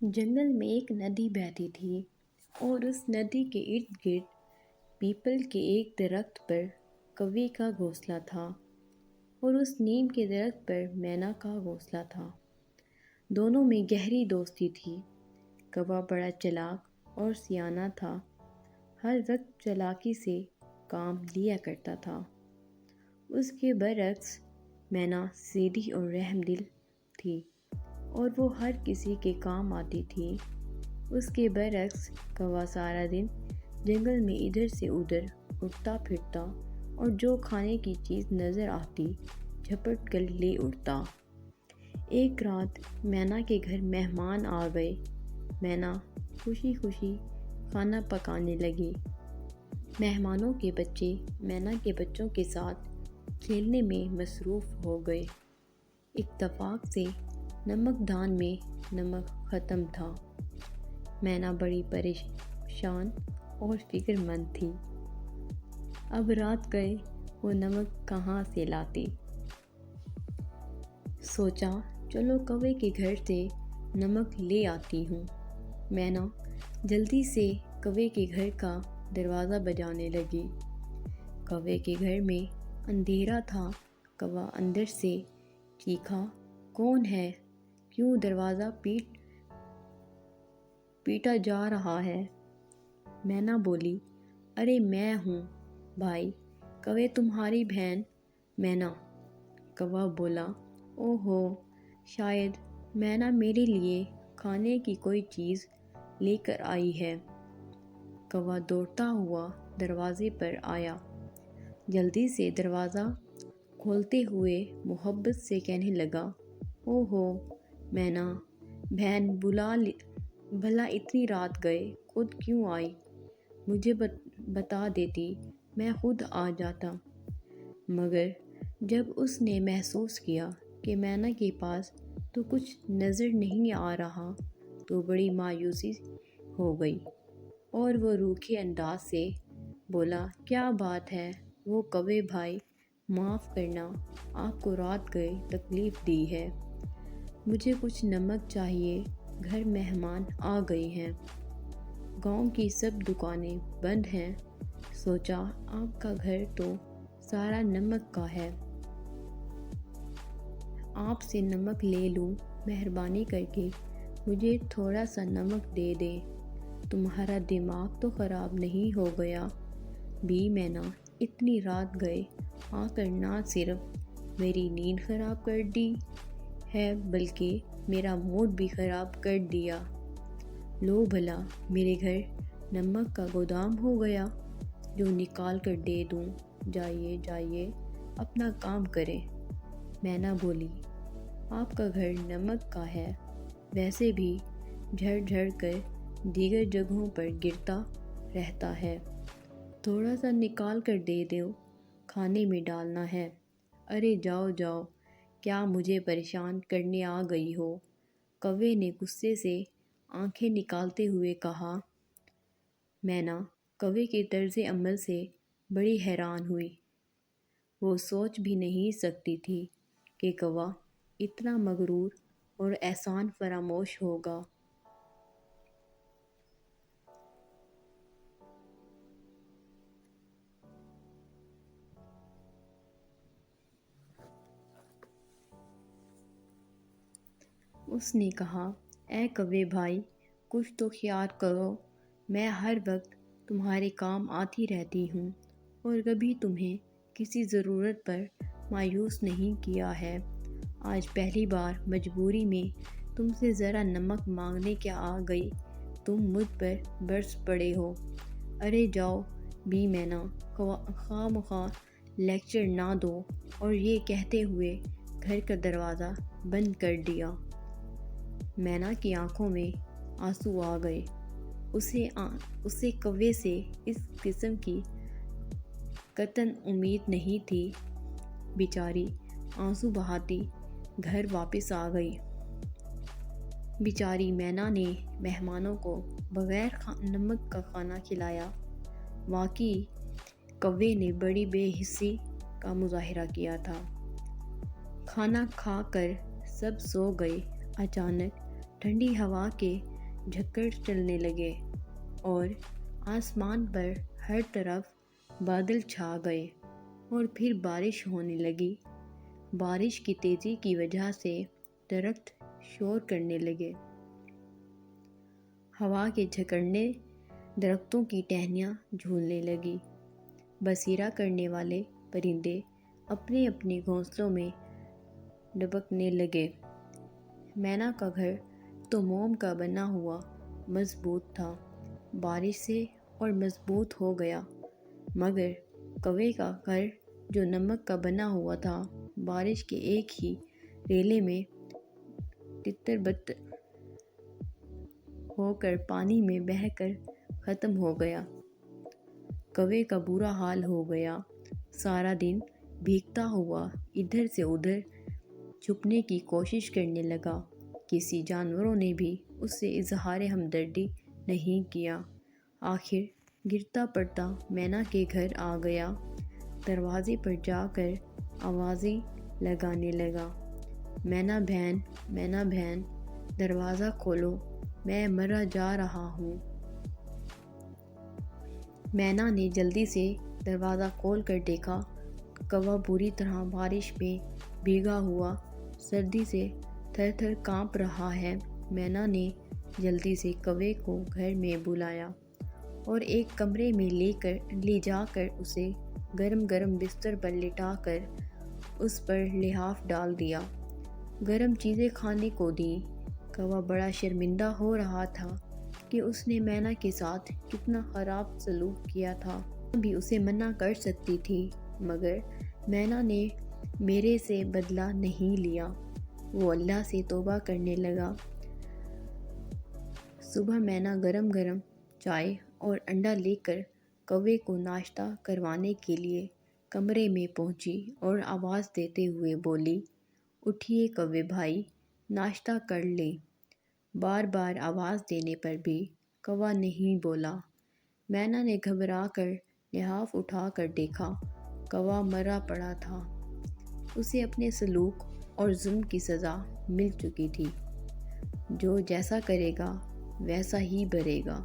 جنگل میں ایک ندی بہتی تھی اور اس ندی کے ارد گرد پیپل کے ایک درخت پر کوے کا گھونسلہ تھا اور اس نیم کے درخت پر مینا کا گھونسلہ تھا۔ دونوں میں گہری دوستی تھی۔ کوا بڑا چالاک اور سیانہ تھا، ہر وقت چالاکی سے کام لیا کرتا تھا۔ اس کے برعکس مینا سیدھی اور رحم دل تھی اور وہ ہر کسی کے کام آتی تھی۔ اس کے برعکس کوا سارا دن جنگل میں ادھر سے ادھر اٹھتا پھرتا اور جو کھانے کی چیز نظر آتی جھپٹ کر لے اڑتا۔ ایک رات مینا کے گھر مہمان آ گئے۔ مینا خوشی خوشی کھانا پکانے لگی۔ مہمانوں کے بچے مینا کے بچوں کے ساتھ کھیلنے میں مصروف ہو گئے۔ اتفاق سے نمک دان میں نمک ختم تھا۔ مینا بڑی پریشان اور فکر مند تھی۔ اب رات گئے وہ نمک کہاں سے لاتی؟ سوچا چلو کوے کے گھر سے نمک لے آتی ہوں۔ مینا جلدی سے کوے کے گھر کا دروازہ بجانے لگی۔ کوے کے گھر میں اندھیرا تھا۔ کوا اندر سے چیخا، کون ہے؟ کیوں دروازہ پیٹا جا رہا ہے؟ مینا بولی، ارے میں ہوں بھائی، کوے تمہاری بہن مینا۔ کوا بولا، اوہو، شاید مینا میرے لیے کھانے کی کوئی چیز لے کر آئی ہے۔ کوا دوڑتا ہوا دروازے پر آیا۔ جلدی سے دروازہ کھولتے ہوئے محبت سے کہنے لگا، اوہو مینا بہن، بھلا اتنی رات گئے خود کیوں آئی؟ مجھے بتا دیتی، میں خود آ جاتا۔ مگر جب اس نے محسوس کیا کہ مینا کے پاس تو کچھ نظر نہیں آ رہا تو بڑی مایوسی ہو گئی اور وہ روکھے انداز سے بولا، کیا بات ہے؟ وہ کوے بھائی، معاف کرنا، آپ کو رات گئے تکلیف دی ہے۔ مجھے کچھ نمک چاہیے، گھر مہمان آ گئے ہیں۔ گاؤں کی سب دکانیں بند ہیں۔ سوچا آپ کا گھر تو سارا نمک کا ہے، آپ سے نمک لے لوں، مہربانی کر کے مجھے تھوڑا سا نمک دے دیں۔ تمہارا دماغ تو خراب نہیں ہو گیا بھی مینا؟ اتنی رات گئے آ کر نہ صرف میری نیند خراب کر دی ہے بلکہ میرا موڈ بھی خراب کر دیا۔ لو بھلا میرے گھر نمک کا گودام ہو گیا جو نکال کر دے دوں، جائیے اپنا کام کریں۔ مینا بولی، آپ کا گھر نمک کا ہے، ویسے بھی جھڑ جھڑ کر دیگر جگہوں پر گرتا رہتا ہے، تھوڑا سا نکال کر دے دو، کھانے میں ڈالنا ہے۔ ارے جاؤ، کیا مجھے پریشان کرنے آ گئی ہو؟ کوے نے غصے سے آنکھیں نکالتے ہوئے کہا۔ مینا کوے کے طرز عمل سے بڑی حیران ہوئی۔ وہ سوچ بھی نہیں سکتی تھی کہ کوا اتنا مغرور اور احسان فراموش ہوگا۔ اس نے کہا، اے کوے بھائی، کچھ تو خیال کرو، میں ہر وقت تمہارے کام آتی رہتی ہوں اور کبھی تمہیں کسی ضرورت پر مایوس نہیں کیا ہے۔ آج پہلی بار مجبوری میں تم سے ذرا نمک مانگنے کیا آ گئی، تم مجھ پر برس پڑے ہو۔ ارے جاؤ بھی مینا، خواہ مخواہ لیکچر نہ دو۔ اور یہ کہتے ہوئے گھر کا دروازہ بند کر دیا۔ مینا کی آنکھوں میں آنسو آ گئے۔ اسے کوے سے اس قسم کی قطعاً امید نہیں تھی۔ بیچاری آنسو بہاتی گھر واپس آ گئی۔ بیچاری مینا نے مہمانوں کو بغیر نمک کا کھانا کھلایا۔ واقعی کوے نے بڑی بے حسی کا مظاہرہ کیا تھا۔ کھانا کھا کر سب سو گئے۔ اچانک ٹھنڈی ہوا کے جھکڑ چلنے لگے اور آسمان پر ہر طرف بادل چھا گئے اور پھر بارش ہونے لگی۔ بارش کی تیزی کی وجہ سے درخت شور کرنے لگے۔ ہوا کے جھکڑنے درختوں کی ٹہنیاں جھولنے لگی۔ بسیرا کرنے والے پرندے اپنے اپنے گھونسلوں میں ڈبکنے لگے۔ مینا کا گھر تو موم کا بنا ہوا مضبوط تھا، بارش سے اور مضبوط ہو گیا، مگر کوے کا گھر جو نمک کا بنا ہوا تھا، بارش کے ایک ہی ریلے میں تتر بتر ہو کر پانی میں بہہ کر ختم ہو گیا۔ کوے کا برا حال ہو گیا، سارا دن بھیگتا ہوا ادھر سے ادھر چھپنے کی کوشش کرنے لگا۔ کسی جانوروں نے بھی اس سے اظہار ہمدردی نہیں کیا۔ آخر گرتا پڑتا مینا کے گھر آ گیا، دروازے پر جا کر آوازیں لگانے لگا، مینا بہن، دروازہ کھولو، میں مرا جا رہا ہوں۔ مینا نے جلدی سے دروازہ کھول کر دیکھا، کوا بری طرح بارش میں بھیگا ہوا سردی سے تھر تھر کانپ رہا ہے۔ مینا نے جلدی سے کوے کو گھر میں بلایا اور ایک کمرے میں لے جا کر اسے گرم گرم بستر پر لٹا کر اس پر لحاف ڈال دیا، گرم چیزیں کھانے کو دیں۔ کوا بڑا شرمندہ ہو رہا تھا کہ اس نے مینا کے ساتھ کتنا خراب سلوک کیا تھا۔ میں بھی اسے منع کر سکتی تھی، مگر مینا نے میرے سے بدلہ نہیں لیا۔ وہ اللہ سے توبہ کرنے لگا۔ صبح مینا گرم گرم چائے اور انڈا لے کر کوے کو ناشتہ کروانے کے لیے کمرے میں پہنچی اور آواز دیتے ہوئے بولی، اٹھیے کوے بھائی، ناشتہ کر لیں۔ بار بار آواز دینے پر بھی کوا نہیں بولا۔ مینا نے گھبرا کر لحاف اٹھا کر دیکھا، کوا مرا پڑا تھا۔ اسے اپنے سلوک اور ظلم کی سزا مل چکی تھی۔ جو جیسا کرے گا ویسا ہی بھرے گا۔